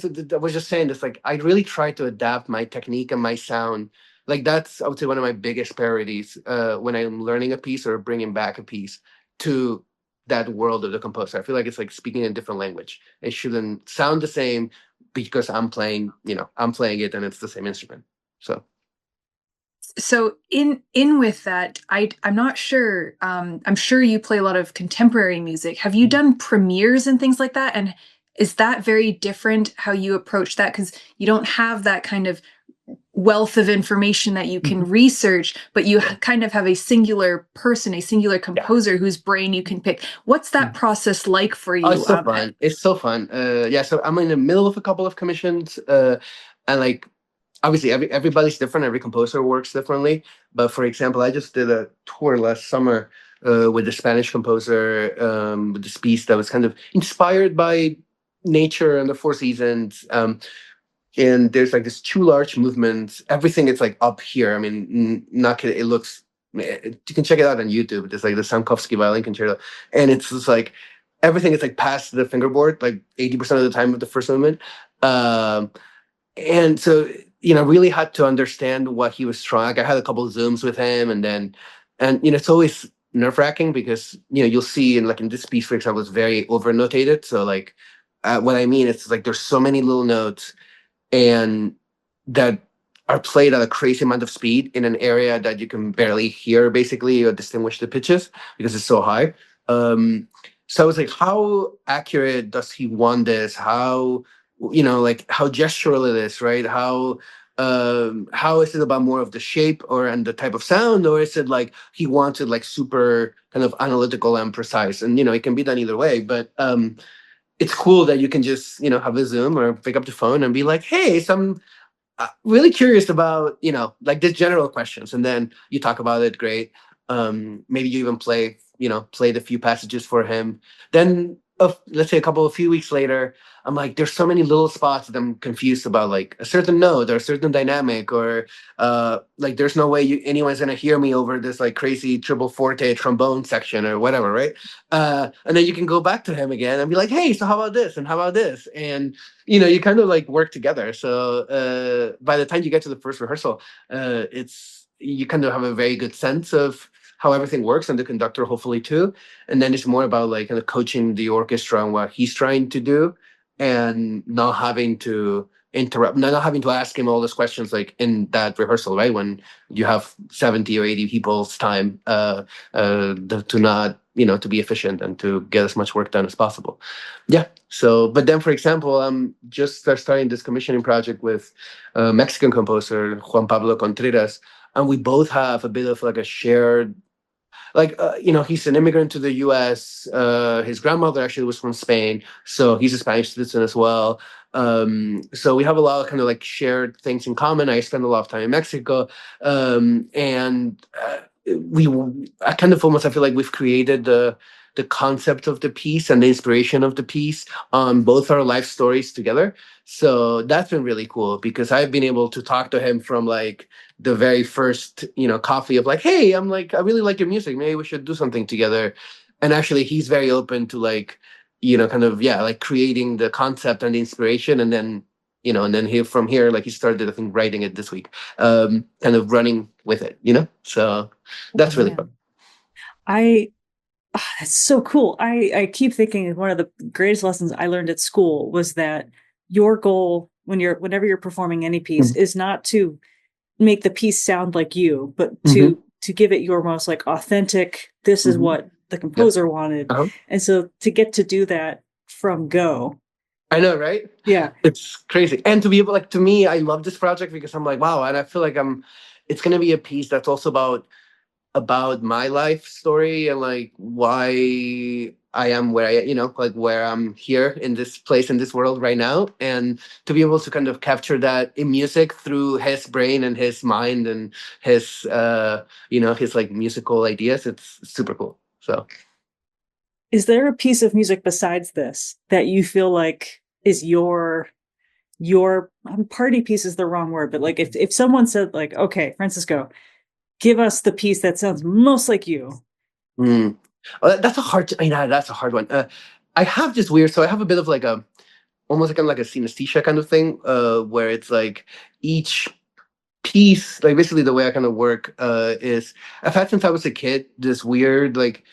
was just saying this like I really try to adapt my technique and my sound. Like that's I would say one of my biggest priorities when I'm learning a piece or bringing back a piece to that world of the composer. I feel like it's like speaking a different language. It shouldn't sound the same because I'm playing it and it's the same instrument. So so in with that, I'm not sure. I'm sure you play a lot of contemporary music. Have you done premieres and things like that? And is that very different how you approach that? Because you don't have that kind of wealth of information that you can Mhm. research, but you Yeah. kind of have a singular person, a singular Yeah. composer whose brain you can pick. What's that process like for Oh, you? it's so fun. It's so fun. Yeah, so I'm in the middle of a couple of commissions, and like obviously everybody's different. Every composer works differently. But for example, I just did a tour last summer with a Spanish composer with this piece that was kind of inspired by nature and the four seasons. And there's like this two large movements. Everything is like up here. I mean, not kidding. It looks. You can check it out on YouTube. There's like the Sankovsky violin concerto, and it's just like everything is like past the fingerboard, like 80% of the time of the first movement. Um, and so really had to understand what he was trying. Like I had a couple of Zooms with him, and it's always nerve wracking because you'll see in this piece, for example, it's very over notated. So like, what I mean is like there's so many little notes and that are played at a crazy amount of speed in an area that you can barely hear basically or distinguish the pitches because it's so high. So I was like, how accurate does he want this? How like how gestural it is, right? How is it about more of the shape and the type of sound, or is it like he wants it like super kind of analytical and precise? And it can be done either way, but it's cool that you can just have a Zoom or pick up the phone and be like, hey, some really curious about like this general questions, and then you talk about it. Great. Maybe you even played a few passages for him. Then let's say a few weeks later, I'm like, there's so many little spots that I'm confused about, like a certain note or a certain dynamic, or like there's no way anyone's gonna hear me over this like crazy triple forte trombone section or whatever, right? And then you can go back to him again and be like, hey, so how about this and how about this, and you kind of like work together. So by the time you get to the first rehearsal, it's you kind of have a very good sense of how everything works, and the conductor hopefully too. And then it's more about like kind of coaching the orchestra on what he's trying to do, and not having to interrupt, not having to ask him all those questions like in that rehearsal, right? When you have 70 or 80 people's time to not, to be efficient and to get as much work done as possible. Yeah. So, but then, for example, I'm just starting this commissioning project with a Mexican composer, Juan Pablo Contreras, and we both have a bit of like a shared, like, he's an immigrant to the U.S. His grandmother actually was from Spain, so he's a Spanish citizen as well. So we have a lot of kind of like shared things in common. I spend a lot of time in Mexico, and we, I kind of almost I feel like we've created the concept of the piece and the inspiration of the piece on both our life stories together. So that's been really cool because I've been able to talk to him from like the very first, coffee of like, hey, I'm like, I really like your music. Maybe we should do something together. And actually, he's very open to like, kind of, yeah, like creating the concept and the inspiration. And then he from here, like he started, I think, writing it this week, kind of running with it. So that's really fun. I It's so cool. I keep thinking one of the greatest lessons I learned at school was that your goal whenever you're performing any piece is not to make the piece sound like you, but Mm-hmm. to give it your most like authentic, this is Mm-hmm. what the Yep. composer wanted. Uh-huh. And so to get to do that from go. I know, right? Yeah. It's crazy. And to be able, like, to me, I love this project because I'm like, wow, and I feel like it's gonna be a piece that's also about my life story and like why I am where I, like where I'm here in this place in this world right now, and to be able to kind of capture that in music through his brain and his mind and his, his like musical ideas, it's super cool. So. Is there a piece of music besides this that you feel like is your party piece is the wrong word, but like if someone said like, okay, Francisco, give us the piece that sounds most like you. Mm. Oh, that's a hard one. I have this weird, so I have a bit of like a, almost kind of like a synesthesia kind of thing, where it's like each piece, like basically the way I kind of work, is I've had since I was a kid this weird like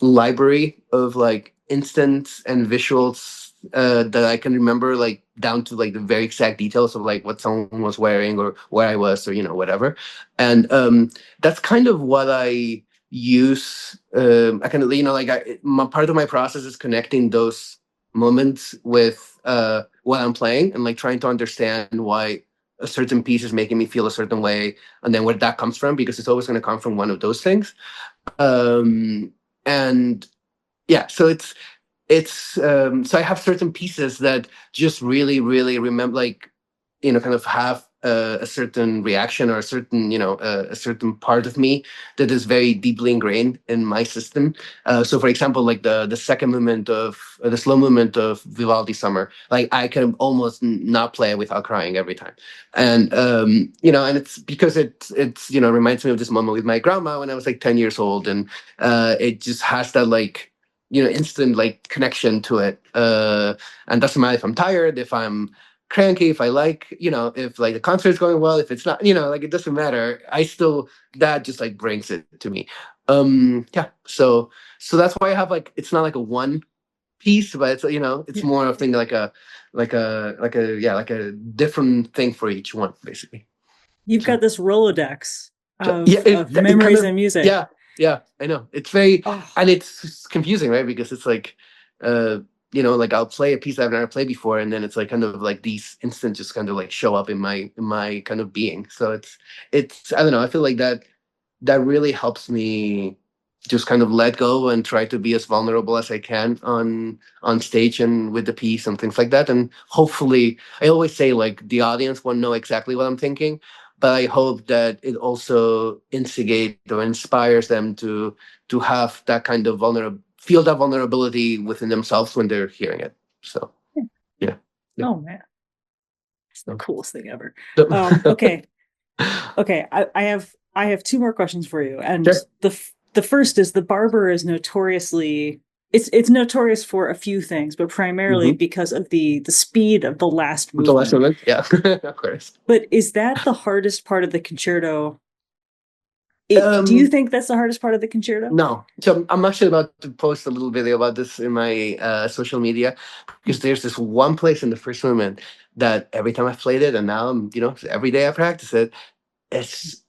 library of like instants and visuals, that I can remember like down to like the very exact details of like what someone was wearing or where I was or whatever, and that's kind of what I use. I kind of like part of my process is connecting those moments with what I'm playing and like trying to understand why a certain piece is making me feel a certain way, and then where that comes from, because it's always going to come from one of those things. um and yeah, so it's so I have certain pieces that just really really remember, like, kind of have a certain reaction or a certain, a certain part of me that is very deeply ingrained in my system. So for example, like the second movement of the slow movement of Vivaldi Summer, like I can almost not play it without crying every time. And and it's because it's reminds me of this moment with my grandma when I was like 10 years old, and it just has that like instant like connection to it. And doesn't matter if I'm tired, if I'm cranky, if I like, if like the concert's going well, if it's not, like it doesn't matter. I still, that just like brings it to me. Yeah. So that's why I have like, it's not like a one piece, but it's, it's more of thing like a different thing for each one, basically. You've got this Rolodex Yeah, of it kind memories of, and music. yeah, I know. It's very, Oh. and it's confusing, right? Because it's like, uh, like I'll play a piece I've never played before, and then it's like kind of like these instants just kind of like show up in my kind of being. So it's I don't know. I feel like that really helps me just kind of let go and try to be as vulnerable as I can on stage and with the piece and things like that. And hopefully, I always say like the audience won't know exactly what I'm thinking, but I hope that it also instigates or inspires them to have that kind of feel that vulnerability within themselves when they're hearing it. So yeah. Oh man, it's the So, coolest thing ever. so- Okay. I have two more questions for you, and sure. the first is the barber is notoriously it's notorious for a few things, but primarily Mm-hmm. because of the speed of the last The last movement. moment, yeah, of course. But is that the hardest part of the concerto? Do you Um, think that's the hardest part of the concerto? No. So I'm actually about to post a little video about this in my social media, because there's this one place in the first movement that every time I've played it, and now I'm, every day I practice it. It's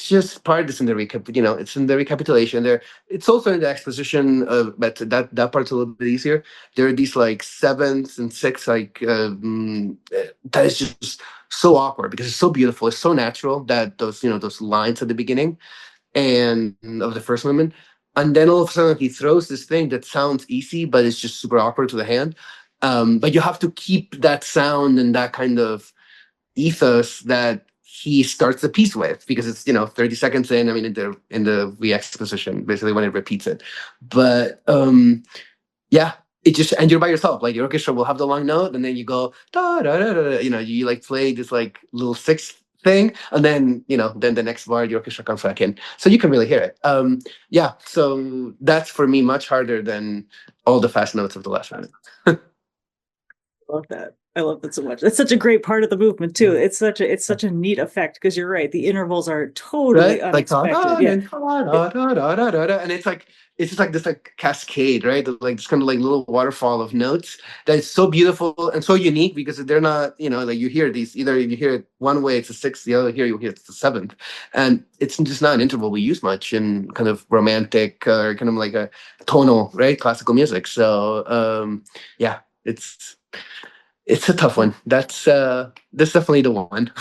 just part of this in the it's in the recapitulation there. It's also in the exposition, but that part's a little bit easier. There are these like sevenths and sixths, like that is just so awkward because it's so beautiful. It's so natural that those lines at the beginning and of the first movement, and then all of a sudden he throws this thing that sounds easy but it's just super awkward to the hand. But you have to keep that sound and that kind of ethos that he starts the piece with, because it's 30 seconds in, I mean, in the re-exposition, basically when it repeats it. But yeah, it just, and you're by yourself, like the orchestra will have the long note and then you go da da da da, you like play this like little sixth thing, and then the next bar the orchestra comes back in, so you can really hear it. Yeah, so that's for me much harder than all the fast notes of the last round. Love that. I love that so much. It's such a great part of the movement too. It's such a neat effect because you're right. The intervals are totally Right, like da unexpected. da Yeah. and da da da da da da da, and it's just like this like cascade, right? Like this kind of like little waterfall of notes that is so beautiful and so unique, because they're not, like you hear these, either you hear it one way it's a sixth, the other here you hear it's the seventh, and it's just not an interval we use much in kind of romantic or kind of like a tonal, right, classical music. So yeah, it's a tough one. That's definitely the one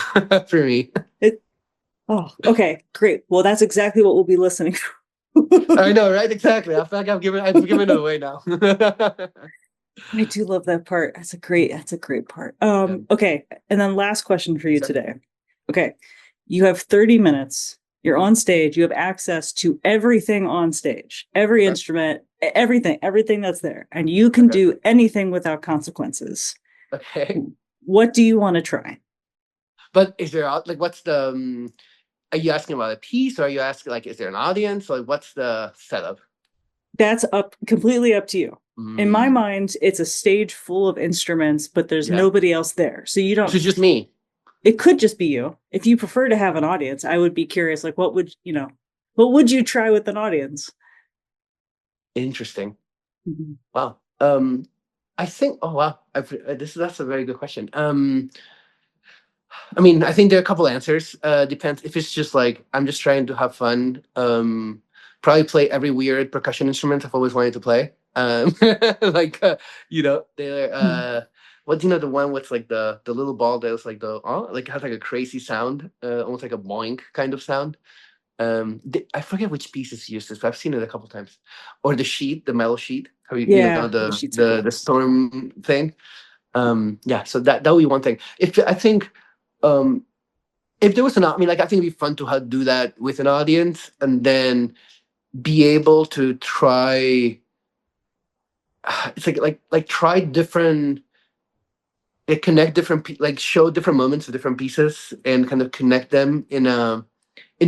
for me. Oh, okay, great. Well, that's exactly what we'll be listening I know, right? Exactly. I feel like I've given it away now. I do love that part. That's a great part. Yeah. Okay. And then last question for you today. Okay. You have 30 minutes. You're on stage. You have access to everything on stage, every instrument, everything that's there. And you can Okay. do anything without consequences. Okay. What do you want to try? But is there like what's the are you asking about a piece or are you asking like is there an audience? Like what's the setup? That's completely up to you. In my Mm, mind, it's a stage full of instruments, but there's yeah. nobody else there. So you So don't, it's just me. it could just be you. If you prefer to have an audience, I would be curious, like, what would you try with an audience? Interesting. Mhm. Wow. I think oh wow. That's a very good question. I mean, I think there are a couple answers. Depends if it's just like I'm just trying to have fun. Probably play every weird percussion instrument I've always wanted to play. Like they're Mm. what do you know the one with like the little ball that's like the like has like a crazy sound, almost like a boink kind of sound. I forget which pieces use this, but I've seen it a couple times. Or the sheet, the metal sheet. How you know Yeah, the the sheets are the cool. the storm thing. Yeah, so that would be one thing. If I think um if there was an, I mean, like I think it'd be fun to do that with an audience, and then be able to try. It's like try different, like connect different, like show different moments of different pieces, and kind of connect them in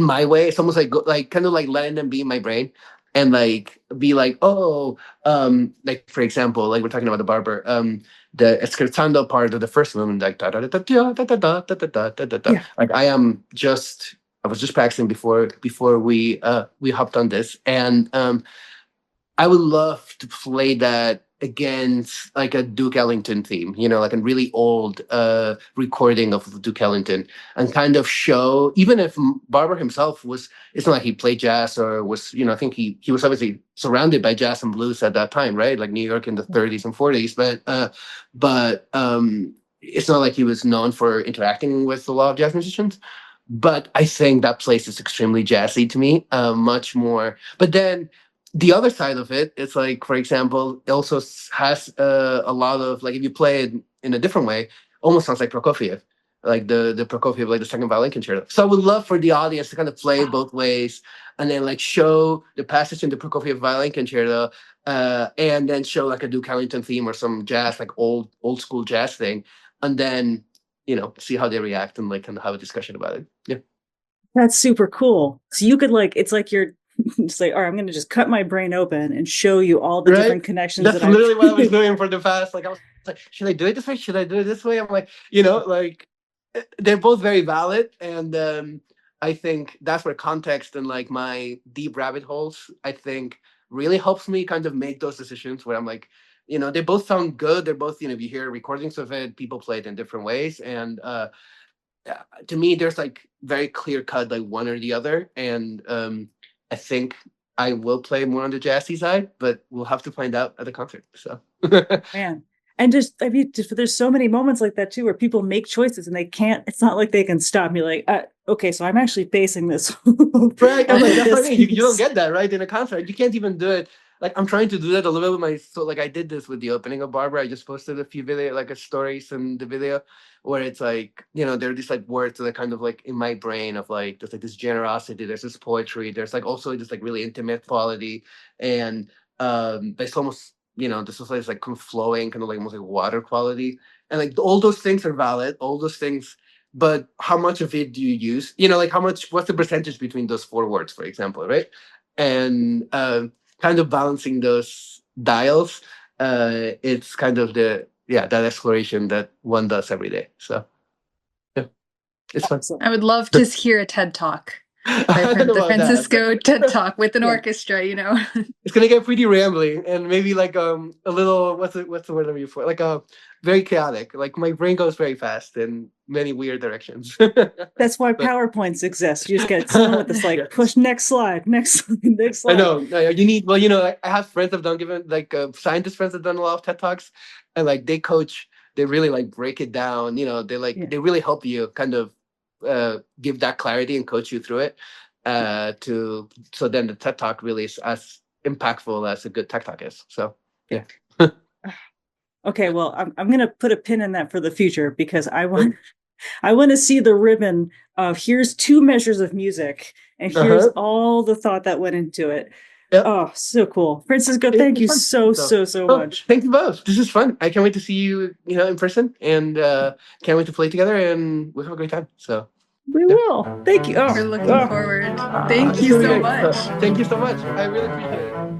my way. It's almost like like kind of like letting them be in my brain, and like be like, oh, like for example, like we're talking about the barber, the scherzando part of the first movement, like da da da da da da da da da da da da da. Yeah, Like I was just practicing before we hopped on this, and I would love to play that against like a Duke Ellington theme, like a really old recording of Duke Ellington, and kind of show, even if Barber himself it's not like he played jazz or was, I think he was obviously surrounded by jazz and blues at that time, right? Like New York in the 30s and 40s, but it's not like he was known for interacting with a lot of jazz musicians. But I think that place is extremely jazzy to me, much more. But then the other side of it, it's like, for example, it also has a lot of like if you play it in a different way, almost sounds like Prokofiev, like the Prokofiev, like the second violin concerto. So I would love for the audience to kind of play it both ways, and then like show the passage in the Prokofiev violin concerto, and then show like a Duke Ellington theme or some jazz, like old school jazz thing, and then see how they react and like kind of have a discussion about it. Yeah. that's super cool. So you could like, it's like you're just like, all right, I'm going to just cut my brain open and show you all the Right? different connections That's that I've. literally what I was doing for the past. Like I was like, should I do it this way? Should I do it this way? I'm like, like they're both very valid, and I think that's where context and like my deep rabbit holes, I think, really helps me kind of make those decisions where I'm like, they both sound good. They're both, if you hear recordings of it, people play it in different ways, and to me, there's like very clear cut like one or the other, and I think I will play more on the jazzy side, but we'll have to find out at the concert. So Man. And just, I mean, there's so many moments like that too, where people make choices and they can't, it's not like they can stop. You're like, okay, so I'm actually facing this. right, I'm like, Okay, that's what I this mean. You don't is, get that right in a concert. You can't even do it. Like I'm trying to do that a little bit with like I did this with the opening of Barbara. I just posted a few video, like a stories in the video, where it's like, there are these like words that are kind of like in my brain of like there's like this generosity, there's this poetry, there's like also this like really intimate quality, and there's almost this was like kind of flowing, kind of like almost like water quality, and like all those things are valid, all those things, but how much of it do you use? Like what's the percentage between those four words, for example, right? And kind of balancing those dials, it's kind of that exploration that one does every day. So yeah, it's fun. awesome. I would love to hear a TED Talk by I don't know the about that, Francisco TED but Talk with an Yeah. orchestra. it's gonna get pretty rambling and maybe like a little what's the word I'm looking for? Like very chaotic. Like my brain goes very fast in many weird directions. That's why But PowerPoints exist. You just get someone with this like yes. push next slide, next slide, next I slide. know. You need. Well, I have friends that've done given like scientist friends that done a lot of TED talks, and like they coach. They really like break it down. They Yeah. they really help you kind of give that clarity and coach you through it. so then the TED Talk really is as impactful as a good TED Talk is. So yeah. Okay, well, I'm gonna put a pin in that for the future because I want to see the ribbon of here's 2 measures of music and here's all the thought that went into it. Yep. Oh, so cool. Francisco, thank you so much. Thank you both. This is fun. I can't wait to see you, in person, and can't wait to play together, and we'll have a great time. So We will. Thank you. We're looking forward. Thank you so much. Thank you so much. I really appreciate it.